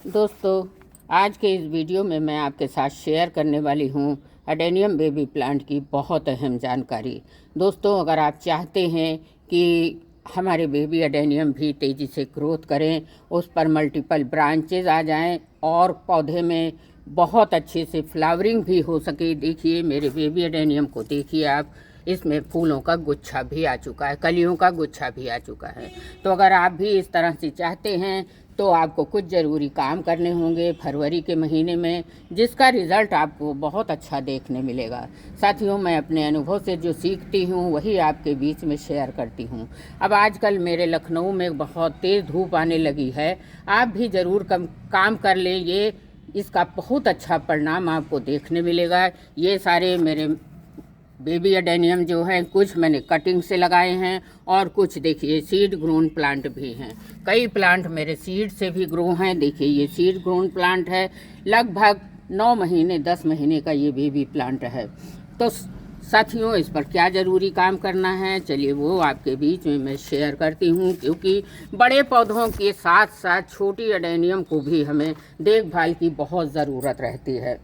दोस्तों, आज के इस वीडियो में मैं आपके साथ शेयर करने वाली हूँ अडेनियम बेबी प्लांट की बहुत अहम जानकारी। दोस्तों, अगर आप चाहते हैं कि हमारे बेबी अडेनियम भी तेज़ी से ग्रोथ करें, उस पर मल्टीपल ब्रांचेज आ जाएं और पौधे में बहुत अच्छे से फ्लावरिंग भी हो सके। देखिए मेरे बेबी अडेनियम को, देखिए आप, इसमें फूलों का गुच्छा भी आ चुका है, कलियों का गुच्छा भी आ चुका है। तो अगर आप भी इस तरह से चाहते हैं तो आपको कुछ ज़रूरी काम करने होंगे फरवरी के महीने में, जिसका रिज़ल्ट आपको बहुत अच्छा देखने मिलेगा। साथियों, मैं अपने अनुभव से जो सीखती हूँ वही आपके बीच में शेयर करती हूँ। अब आजकल मेरे लखनऊ में बहुत तेज़ धूप आने लगी है, आप भी ज़रूर काम कर लें, ये इसका बहुत अच्छा परिणाम आपको देखने मिलेगा। ये सारे मेरे बेबी अडेनियम जो हैं, कुछ मैंने कटिंग से लगाए हैं और कुछ देखिए सीड ग्रोन प्लांट भी हैं। कई प्लांट मेरे सीड से भी ग्रो हैं। देखिए ये सीड ग्रोन प्लांट है, लगभग 9 महीने 10 महीने का ये बेबी प्लांट है। तो साथियों, इस पर क्या ज़रूरी काम करना है, चलिए वो आपके बीच में मैं शेयर करती हूँ, क्योंकि बड़े पौधों के साथ साथ छोटी अडेनियम को भी हमें देखभाल की बहुत ज़रूरत रहती है।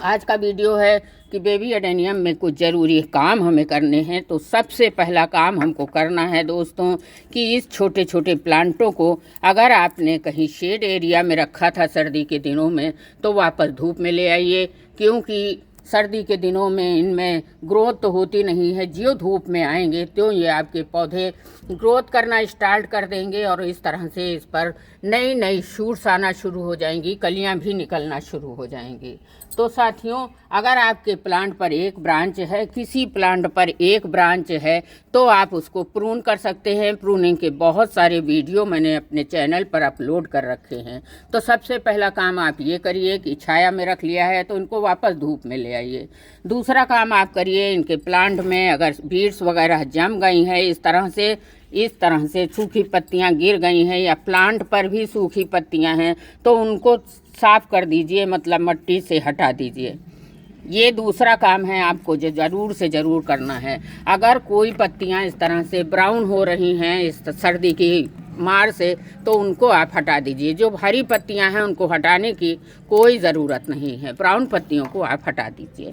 आज का वीडियो है कि बेबी अडेनियम में कुछ ज़रूरी काम हमें करने हैं। तो सबसे पहला काम हमको करना है दोस्तों कि इस छोटे छोटे प्लांटों को अगर आपने कहीं शेड एरिया में रखा था सर्दी के दिनों में, तो वापस धूप में ले आइए, क्योंकि सर्दी के दिनों में इनमें ग्रोथ तो होती नहीं है। जो धूप में आएंगे तो ये आपके पौधे ग्रोथ करना स्टार्ट कर देंगे और इस तरह से इस पर नई नई शूट्स आना शुरू हो जाएंगी, कलियां भी निकलना शुरू हो जाएंगी। तो साथियों, अगर आपके प्लांट पर एक ब्रांच है, किसी प्लांट पर एक ब्रांच है, तो आप उसको प्रून कर सकते हैं। प्रूनिंग के बहुत सारे वीडियो मैंने अपने चैनल पर अपलोड कर रखे हैं। तो सबसे पहला काम आप ये करिए कि छाया में रख लिया है तो इनको वापस धूप में ले आइए। दूसरा काम आप करिए, इनके प्लांट में अगर बीड्स वगैरह जम गई हैं, इस तरह से सूखी पत्तियां गिर गई हैं या प्लांट पर भी सूखी पत्तियां हैं, तो उनको साफ कर दीजिए, मतलब मिट्टी से हटा दीजिए। ये दूसरा काम है आपको जो ज़रूर से ज़रूर करना है। अगर कोई पत्तियां इस तरह से ब्राउन हो रही हैं इस सर्दी की मार से, तो उनको आप हटा दीजिए। जो हरी पत्तियां हैं उनको हटाने की कोई ज़रूरत नहीं है, ब्राउन पत्तियों को आप हटा दीजिए।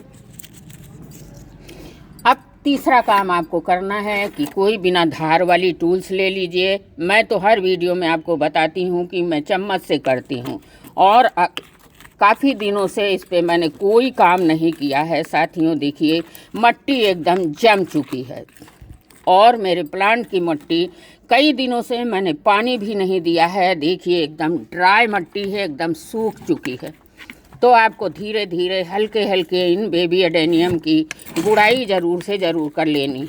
अब तीसरा काम आपको करना है कि कोई बिना धार वाली टूल्स ले लीजिए। मैं तो हर वीडियो में आपको बताती हूँ कि मैं चम्मच से करती हूँ और काफ़ी दिनों से इस पे मैंने कोई काम नहीं किया है। साथियों देखिए, मिट्टी एकदम जम चुकी है और मेरे प्लांट की मिट्टी कई दिनों से मैंने पानी भी नहीं दिया है। देखिए एकदम ड्राई मिट्टी है, एकदम सूख चुकी है। तो आपको धीरे धीरे हल्के हल्के इन बेबी अडेनियम की गुड़ाई ज़रूर से ज़रूर कर लेनी,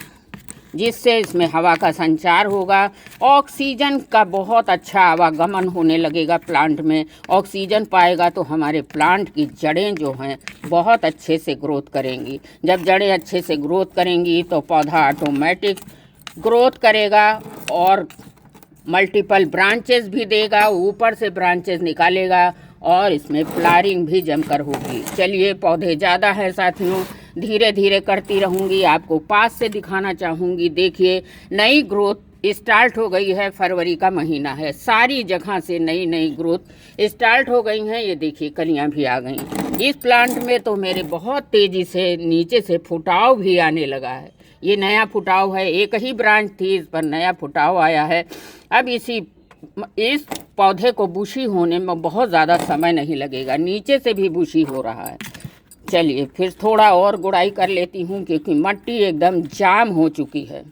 जिससे इसमें हवा का संचार होगा, ऑक्सीजन का बहुत अच्छा आवागमन होने लगेगा। प्लांट में ऑक्सीजन पाएगा तो हमारे प्लांट की जड़ें जो हैं बहुत अच्छे से ग्रोथ करेंगी। जब जड़ें अच्छे से ग्रोथ करेंगी तो पौधा ऑटोमेटिक ग्रोथ करेगा और मल्टीपल ब्रांचेस भी देगा, ऊपर से ब्रांचेस निकालेगा और इसमें फ्लावरिंग भी जमकर होगी। चलिए, पौधे ज़्यादा है साथियों, धीरे धीरे करती रहूँगी, आपको पास से दिखाना चाहूँगी। देखिए नई ग्रोथ स्टार्ट हो गई है, फरवरी का महीना है, सारी जगह से नई नई ग्रोथ स्टार्ट हो गई हैं। ये देखिए कलियां भी आ गई। इस प्लांट में तो मेरे बहुत तेज़ी से नीचे से फुटाव भी आने लगा है। ये नया फुटाव है, एक ही ब्रांच थी, इस पर नया फुटाव आया है। अब इस पौधे को बुशी होने में बहुत ज़्यादा समय नहीं लगेगा, नीचे से भी बुशी हो रहा है। चलिए फिर थोड़ा और गुड़ाई कर लेती हूँ, क्योंकि मिट्टी एकदम जाम हो चुकी है।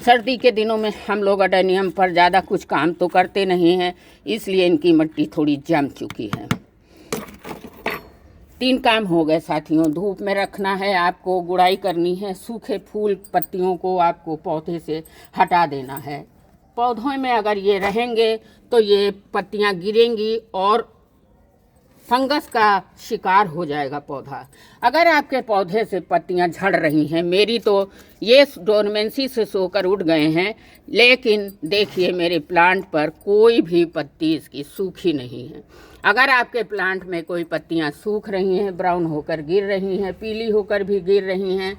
सर्दी के दिनों में हम लोग अडेनियम पर ज़्यादा कुछ काम तो करते नहीं हैं, इसलिए इनकी मिट्टी थोड़ी जम चुकी है। 3 काम हो गए साथियों। धूप में रखना है आपको, गुड़ाई करनी है, सूखे फूल पत्तियों को आपको पौधे से हटा देना है। पौधों में अगर ये रहेंगे तो ये पत्तियां गिरेंगी और फंगस का शिकार हो जाएगा पौधा। अगर आपके पौधे से पत्तियां झड़ रही हैं, मेरी तो ये डोरमेंसी से सोकर उठ गए हैं, लेकिन देखिए मेरे प्लांट पर कोई भी पत्ती इसकी सूखी नहीं है। अगर आपके प्लांट में कोई पत्तियां सूख रही हैं, ब्राउन होकर गिर रही हैं, पीली होकर भी गिर रही हैं,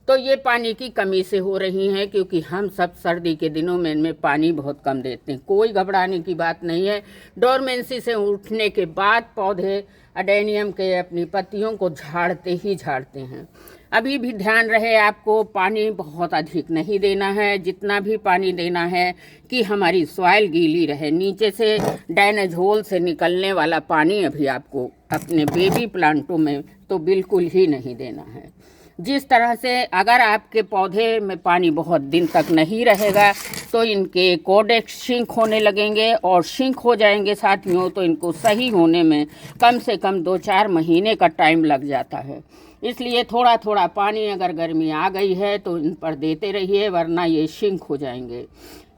तो ये पानी की कमी से हो रही हैं, क्योंकि हम सब सर्दी के दिनों में इनमें पानी बहुत कम देते हैं। कोई घबराने की बात नहीं है। डोरमेंसी से उठने के बाद पौधे अडेनियम के अपनी पत्तियों को झाड़ते ही झाड़ते हैं। अभी भी ध्यान रहे आपको, पानी बहुत अधिक नहीं देना है। जितना भी पानी देना है कि हमारी सॉइल गीली रहे। नीचे से ड्रेनेज होल से निकलने वाला पानी अभी आपको अपने बेबी प्लांटों में तो बिल्कुल ही नहीं देना है। जिस तरह से अगर आपके पौधे में पानी बहुत दिन तक नहीं रहेगा तो इनके कोडेक्स शिंक होने लगेंगे, और शिंक हो जाएंगे साथियों तो इनको सही होने में कम से कम 2-4 महीने का टाइम लग जाता है। इसलिए थोड़ा थोड़ा पानी अगर गर्मी आ गई है तो इन पर देते रहिए, वरना ये शिंक हो जाएंगे।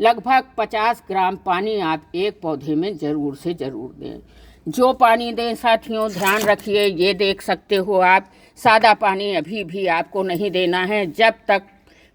लगभग 50 ग्राम पानी आप एक पौधे में ज़रूर से ज़रूर दें। जो पानी दें साथियों, ध्यान रखिए, ये देख सकते हो आप, सादा पानी अभी भी आपको नहीं देना है। जब तक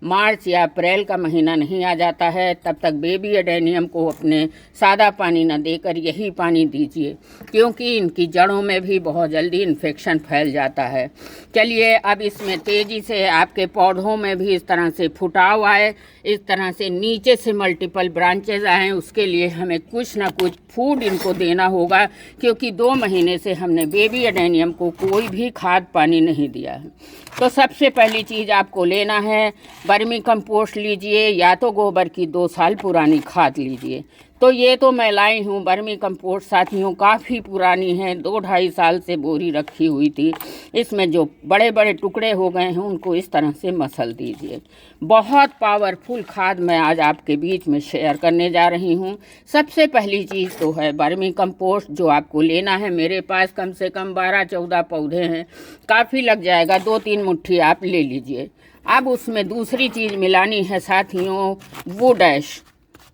मार्च या अप्रैल का महीना नहीं आ जाता है तब तक बेबी एडेनियम को अपने सादा पानी न देकर यही पानी दीजिए, क्योंकि इनकी जड़ों में भी बहुत जल्दी इन्फेक्शन फैल जाता है। चलिए अब इसमें तेज़ी से आपके पौधों में भी इस तरह से फुटाव आए, इस तरह से नीचे से मल्टीपल ब्रांचेज आएँ, उसके लिए हमें कुछ ना कुछ फूड इनको देना होगा, क्योंकि 2 महीने से हमने बेबी एडेनियम को कोई भी खाद पानी नहीं दिया है। तो सबसे पहली चीज़ आपको लेना है, वर्मी कंपोस्ट लीजिए, या तो गोबर की 2 साल पुरानी खाद लीजिए। तो ये तो मैं लाई हूँ वर्मी कंपोस्ट साथियों, काफ़ी पुरानी है, 2-2.5 साल से बोरी रखी हुई थी। इसमें जो बड़े बड़े टुकड़े हो गए हैं उनको इस तरह से मसल दीजिए। बहुत पावरफुल खाद मैं आज आपके बीच में शेयर करने जा रही हूँ। सबसे पहली चीज़ तो है वर्मी कंपोस्ट, जो आपको लेना है। मेरे पास कम से कम 12-14 पौधे हैं, काफ़ी लग जाएगा, 2-3 मुट्ठी आप ले लीजिए। अब उसमें दूसरी चीज़ मिलानी है साथियों, वुड ऐश।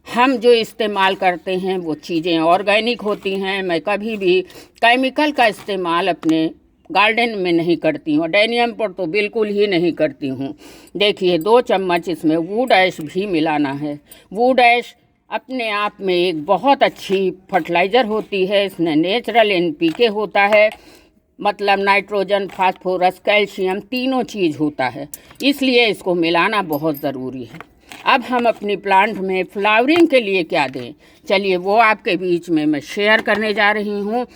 हम जो इस्तेमाल करते हैं वो चीज़ें ऑर्गेनिक होती हैं। मैं कभी भी केमिकल का इस्तेमाल अपने गार्डन में नहीं करती हूँ, एडेनियम पर तो बिल्कुल ही नहीं करती हूँ। देखिए 2 चम्मच इसमें वुड ऐश भी मिलाना है। वुड ऐश अपने आप में एक बहुत अच्छी फर्टिलाइज़र होती है। इसमें नेचुरल NPK होता है, मतलब नाइट्रोजन, फास्फोरस, कैल्शियम तीनों चीज़ होता है, इसलिए इसको मिलाना बहुत ज़रूरी है। अब हम अपनी प्लांट में फ्लावरिंग के लिए क्या दें, चलिए वो आपके बीच में मैं शेयर करने जा रही हूँ।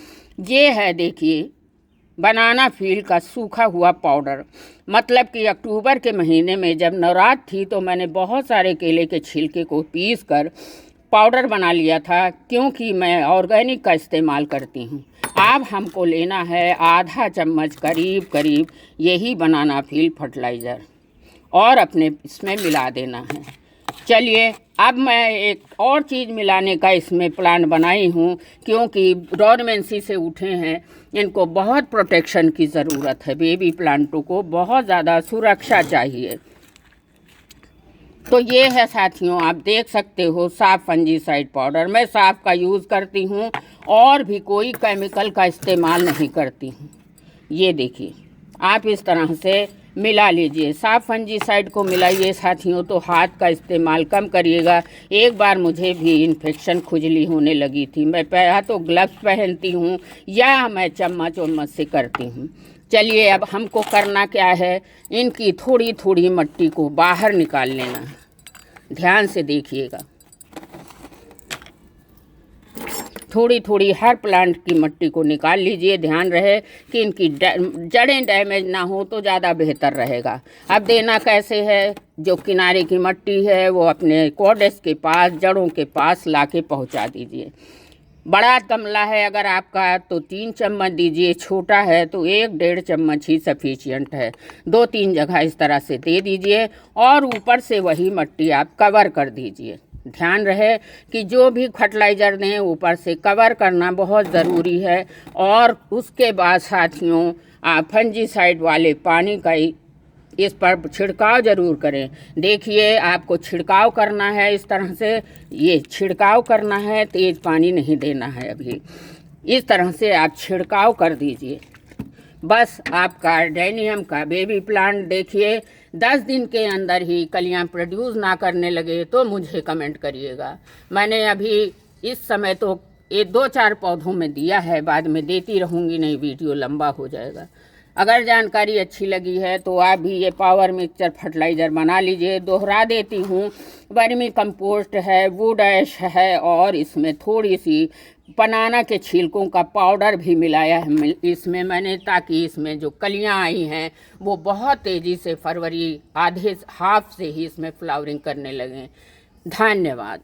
ये है देखिए बनाना फील का सूखा हुआ पाउडर। मतलब कि अक्टूबर के महीने में जब नवरात्र थी तो मैंने बहुत सारे केले के छिलके को पीस कर पाउडर बना लिया था, क्योंकि मैं ऑर्गेनिक का इस्तेमाल करती हूँ। अब हमको लेना है आधा चम्मच करीब यही बनाना फील फर्टिलाइज़र, और अपने इसमें मिला देना है। चलिए अब मैं एक और चीज़ मिलाने का इसमें प्लान बनाई हूँ, क्योंकि डोरमेंसी से उठे हैं, इनको बहुत प्रोटेक्शन की ज़रूरत है। बेबी प्लांटों को बहुत ज़्यादा सुरक्षा चाहिए। तो ये है साथियों, आप देख सकते हो साफ फंजीसाइड पाउडर। मैं साफ का यूज़ करती हूँ और भी कोई केमिकल का इस्तेमाल नहीं करती हूँ। ये देखिए आप इस तरह से मिला लीजिए। साफ फंजीसाइड को मिलाइए साथियों, तो हाथ का इस्तेमाल कम करिएगा। एक बार मुझे भी इन्फेक्शन खुजली होने लगी थी, मैं या तो ग्लव्स पहनती हूँ या मैं चम्मच से करती हूँ। चलिए अब हमको करना क्या है, इनकी थोड़ी थोड़ी मिट्टी को बाहर निकाल लेना है। ध्यान से देखिएगा, थोड़ी थोड़ी हर प्लांट की मिट्टी को निकाल लीजिए। ध्यान रहे कि इनकी जड़ें डैमेज ना हो तो ज़्यादा बेहतर रहेगा। अब देना कैसे है, जो किनारे की मिट्टी है वो अपने कोडेक्स के पास, जड़ों के पास लाके पहुंचा दीजिए। बड़ा गमला है अगर आपका तो 3 चम्मच दीजिए, छोटा है तो 1-1.5 चम्मच ही सफिशिएंट है। 2-3 जगह इस तरह से दे दीजिए, और ऊपर से वही मिट्टी आप कवर कर दीजिए। ध्यान रहे कि जो भी फर्टिलाइज़र दें ऊपर से कवर करना बहुत ज़रूरी है। और उसके बाद साथियों आप फंजीसाइड वाले पानी का इस पर छिड़काव ज़रूर करें। देखिए आपको छिड़काव करना है इस तरह से, ये छिड़काव करना है, तेज़ पानी नहीं देना है। अभी इस तरह से आप छिड़काव कर दीजिए। बस आपका एडेनियम का बेबी प्लांट देखिए 10 दिन के अंदर ही कलियां प्रोड्यूस ना करने लगे तो मुझे कमेंट करिएगा। मैंने अभी इस समय तो ये 2-4 पौधों में दिया है, बाद में देती रहूँगी, नहीं वीडियो लंबा हो जाएगा। अगर जानकारी अच्छी लगी है तो आप भी ये पावर मिक्सचर फर्टिलाइज़र बना लीजिए। दोहरा देती हूँ, वर्मी कंपोस्ट है, वुड ऐश है और इसमें थोड़ी सी बनाना के छिलकों का पाउडर भी मिलाया है इसमें मैंने, ताकि इसमें जो कलियां आई हैं वो बहुत तेज़ी से फरवरी आधे हाफ से ही इसमें फ्लावरिंग करने लगें। धन्यवाद।